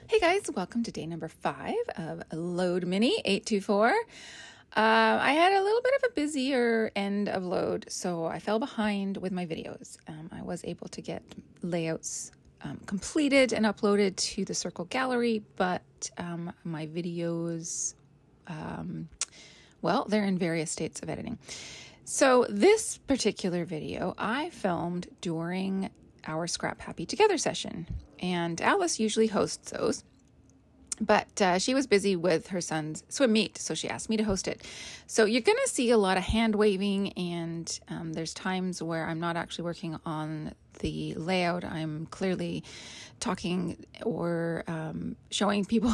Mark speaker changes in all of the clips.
Speaker 1: Hey guys, welcome to day number 5 of Load Mini 824. I had a little bit of a busier end of load, so I fell behind with my videos. I was able to get layouts completed and uploaded to the Circle Gallery, but my videos, well, they're in various states of editing. So this particular video I filmed during our ScrapHappy Together session, and Alice usually hosts those, but she was busy with her son's swim meet, so she asked me to host it. So you're going to see a lot of hand waving, and there's times where I'm not actually working on the layout. I'm clearly talking or showing people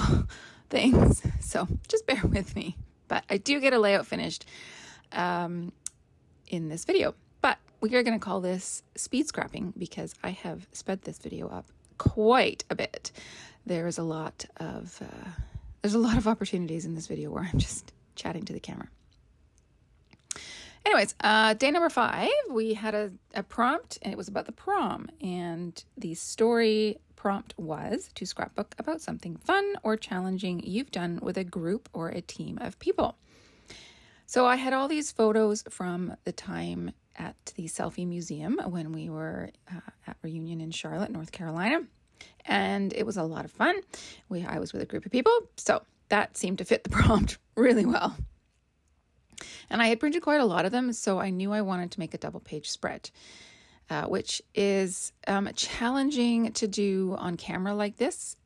Speaker 1: things, so just bear with me. But I do get a layout finished in this video. But we are going to call this speed scrapping because I have sped this video up quite a bit. There's a lot of opportunities in this video where I'm just chatting to the camera. Anyways, day number 5, we had a prompt, and it was about the prom. And the story prompt was to scrapbook about something fun or challenging you've done with a group or a team of people. So I had all these photos from the time at the Selfie Museum when we were at Reunion in Charlotte, North Carolina. And it was a lot of fun. I was with a group of people, so that seemed to fit the prompt really well. And I had printed quite a lot of them, so I knew I wanted to make a double-page spread, which is challenging to do on camera like this.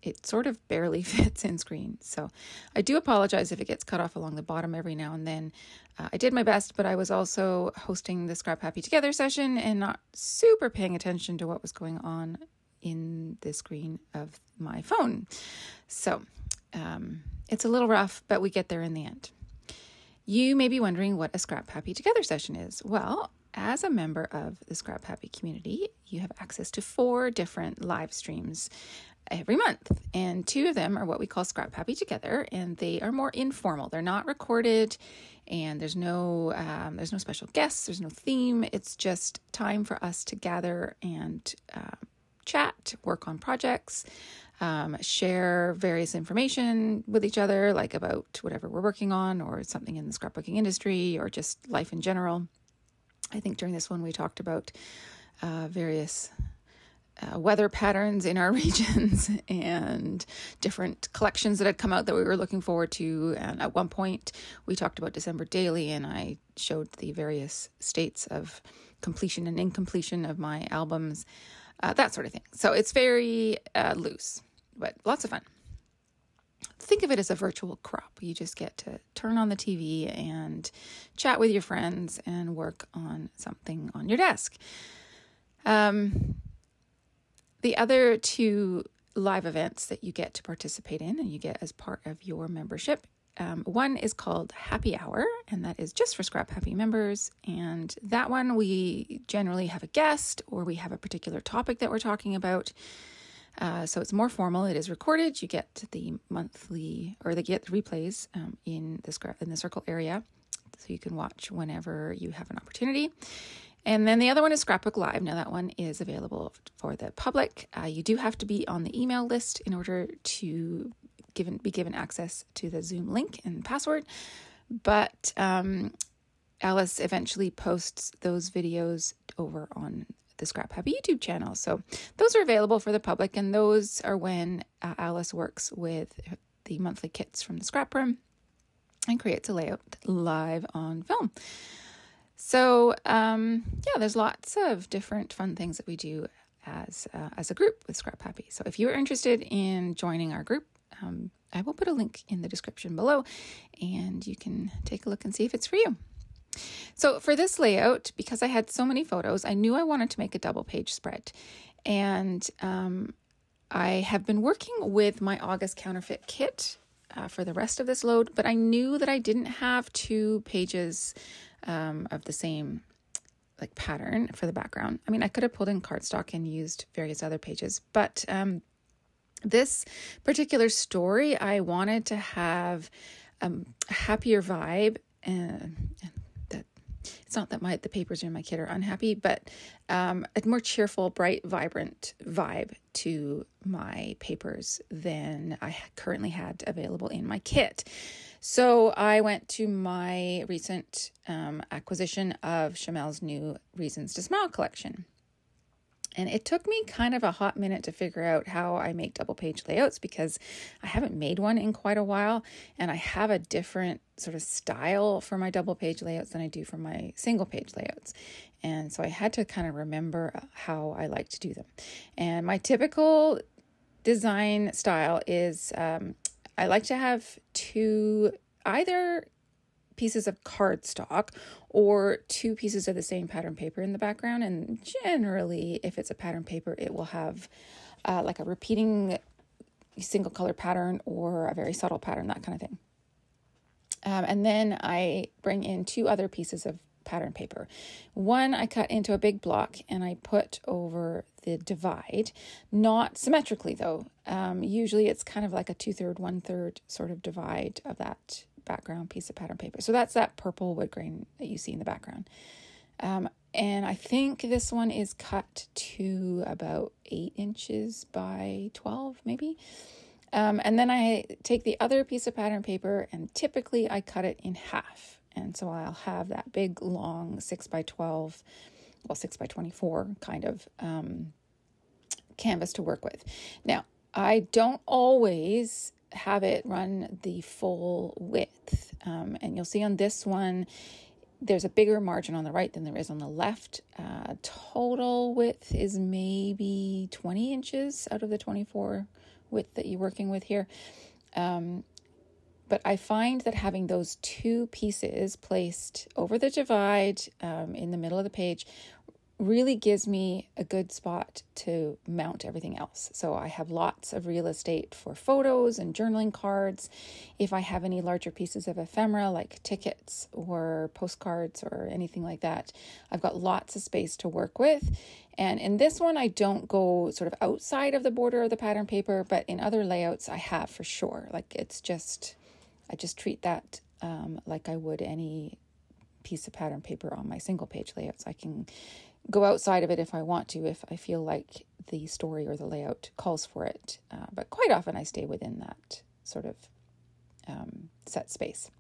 Speaker 1: It sort of barely fits in screen. So I do apologize if it gets cut off along the bottom every now and then. I did my best, but I was also hosting the ScrapHappy Together session and not super paying attention to what was going on in the screen of my phone. So it's a little rough, but we get there in the end. You may be wondering what a ScrapHappy Together session is. Well, as a member of the ScrapHappy community, you have access to 4 different live streams every month, and 2 of them are what we call ScrapHappy Together, and they are more informal. They're not recorded, and there's no special guests, there's no theme. It's just time for us to gather and chat, work on projects, share various information with each other, like about whatever we're working on or something in the scrapbooking industry or just life in general. I think during this one we talked about various weather patterns in our regions and different collections that had come out that we were looking forward to. And at one point we talked about December Daily, and I showed the various states of completion and incompletion of my albums, that sort of thing. So it's very loose, but lots of fun. Think of it as a virtual crop. You just get to turn on the TV and chat with your friends and work on something on your desk. The other 2 live events that you get to participate in and you get as part of your membership, one is called Happy Hour, and that is just for ScrapHappy members. And that one we generally have a guest or we have a particular topic that we're talking about. So it's more formal. It is recorded. You get the monthly, or they get replays in the Circle area, so you can watch whenever you have an opportunity. And then the other one is Scrapbook Live. Now that one is available for the public. You do have to be on the email list in order to be given access to the Zoom link and password. But Alice eventually posts those videos over on the ScrapHappy YouTube channel. So those are available for the public, and those are when Alice works with the monthly kits from the scrap room and creates a layout live on film. So, there's lots of different fun things that we do as a group with ScrapHappy. So if you're interested in joining our group, I will put a link in the description below, and you can take a look and see if it's for you. So for this layout, because I had so many photos, I knew I wanted to make a double-page spread. And I have been working with my August Counterfeit Kit for the rest of this load, but I knew that I didn't have 2 pages of the same pattern for the background. I mean, I could have pulled in cardstock and used various other pages, but this particular story, I wanted to have a happier vibe, and that it's not that the papers in my kit are unhappy, but a more cheerful, bright, vibrant vibe to my papers than I currently had available in my kit. So I went to my recent acquisition of Chamel's new Reasons to Smile collection. And it took me kind of a hot minute to figure out how I make double page layouts, because I haven't made one in quite a while, and I have a different sort of style for my double page layouts than I do for my single page layouts. And so I had to kind of remember how I like to do them. And my typical design style is I like to have two either pieces of cardstock or two pieces of the same pattern paper in the background. And generally, if it's a pattern paper, it will have like a repeating single color pattern or a very subtle pattern, that kind of thing. And then I bring in two other pieces of pattern paper. One I cut into a big block and I put over the divide, not symmetrically though. Usually it's kind of like a 2/3, 1/3 sort of divide of that background piece of pattern paper. So that's that purple wood grain that you see in the background. And I think this one is cut to about 8 inches by 12, maybe. And then I take the other piece of pattern paper and typically I cut it in half. And so I'll have that big, long 6x12, 6x24 kind of canvas to work with. Now, I don't always have it run the full width. And you'll see on this one, there's a bigger margin on the right than there is on the left. Total width is maybe 20 inches out of the 24 width that you're working with here. But I find that having those two pieces placed over the divide in the middle of the page really gives me a good spot to mount everything else. So I have lots of real estate for photos and journaling cards. If I have any larger pieces of ephemera like tickets or postcards or anything like that, I've got lots of space to work with. And in this one, I don't go sort of outside of the border of the pattern paper, but in other layouts I have for sure. Like I just treat that like I would any piece of pattern paper on my single page layouts. I can go outside of it if I want to, if I feel like the story or the layout calls for it. But quite often I stay within that sort of set space.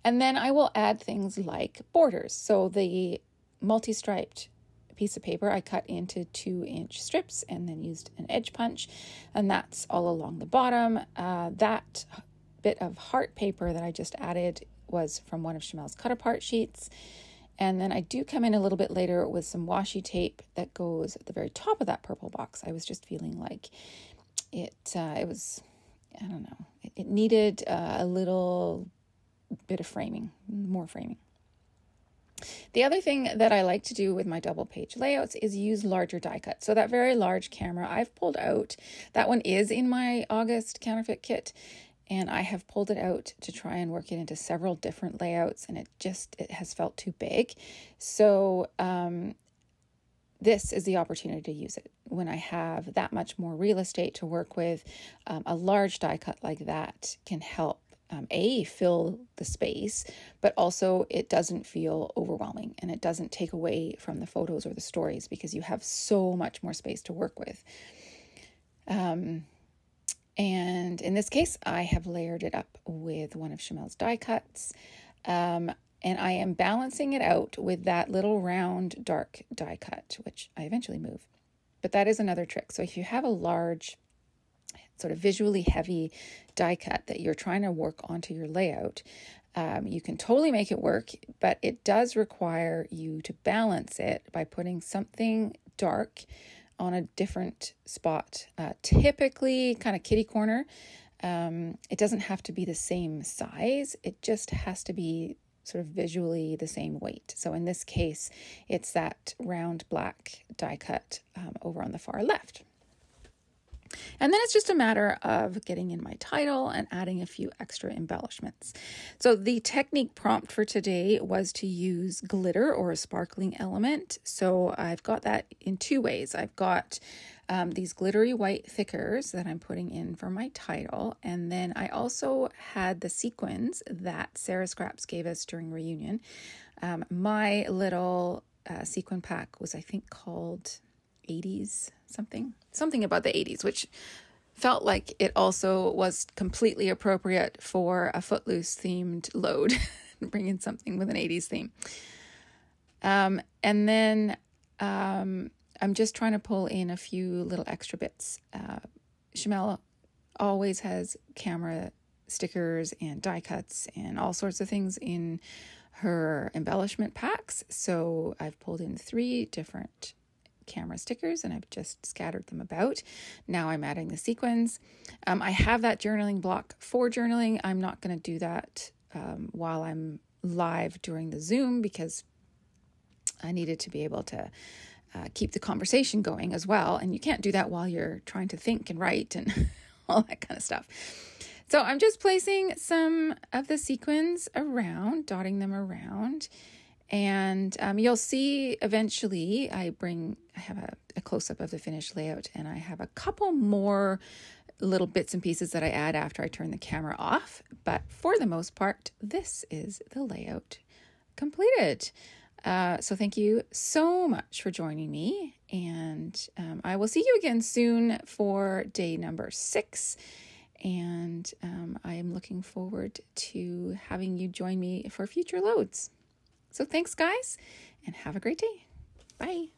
Speaker 1: And then I will add things like borders. So the multi-striped piece of paper I cut into 2-inch strips and then used an edge punch, and that's all along the bottom. That bit of heart paper that I just added was from one of Chamel's cut apart sheets. And then I do come in a little bit later with some washi tape that goes at the very top of that purple box. I was just feeling like it was, I don't know, it needed a little bit of framing, more framing. The other thing that I like to do with my double page layouts is use larger die cuts. So that very large camera I've pulled out, that one is in my August Counterfeit Kit. And I have pulled it out to try and work it into several different layouts, and it has felt too big. So this is the opportunity to use it. When I have that much more real estate to work with, a large die cut like that can help fill the space, but also it doesn't feel overwhelming and it doesn't take away from the photos or the stories because you have so much more space to work with. And in this case, I have layered it up with one of Chamel's die cuts. And I am balancing it out with that little round dark die cut, which I eventually move. But that is another trick. So if you have a large, sort of visually heavy die cut that you're trying to work onto your layout, you can totally make it work, but it does require you to balance it by putting something dark on a different spot, typically kind of kitty corner. It doesn't have to be the same size. It just has to be sort of visually the same weight. So in this case, it's that round black die cut over on the far left. And then it's just a matter of getting in my title and adding a few extra embellishments. So the technique prompt for today was to use glitter or a sparkling element. So I've got that in two ways. I've got these glittery white thickers that I'm putting in for my title. And then I also had the sequins that Sarah Scraps gave us during reunion. My little sequin pack was, I think, called 80s something about the 80s, which felt like it also was completely appropriate for a Footloose themed load, bring in something with an 80s theme. And then I'm just trying to pull in a few little extra bits. Shamel always has camera stickers and die cuts and all sorts of things in her embellishment packs. So I've pulled in 3 different camera stickers and I've just scattered them about. Now I'm adding the sequins. I have that journaling block for journaling. I'm not going to do that while I'm live during the Zoom because I needed to be able to keep the conversation going as well. And you can't do that while you're trying to think and write and all that kind of stuff. So I'm just placing some of the sequins around, dotting them around. And you'll see eventually I have a close-up of the finished layout, and I have a couple more little bits and pieces that I add after I turn the camera off. But for the most part, this is the layout completed. So thank you so much for joining me, and I will see you again soon for day number 6. And I am looking forward to having you join me for future loads. So thanks, guys, and have a great day. Bye.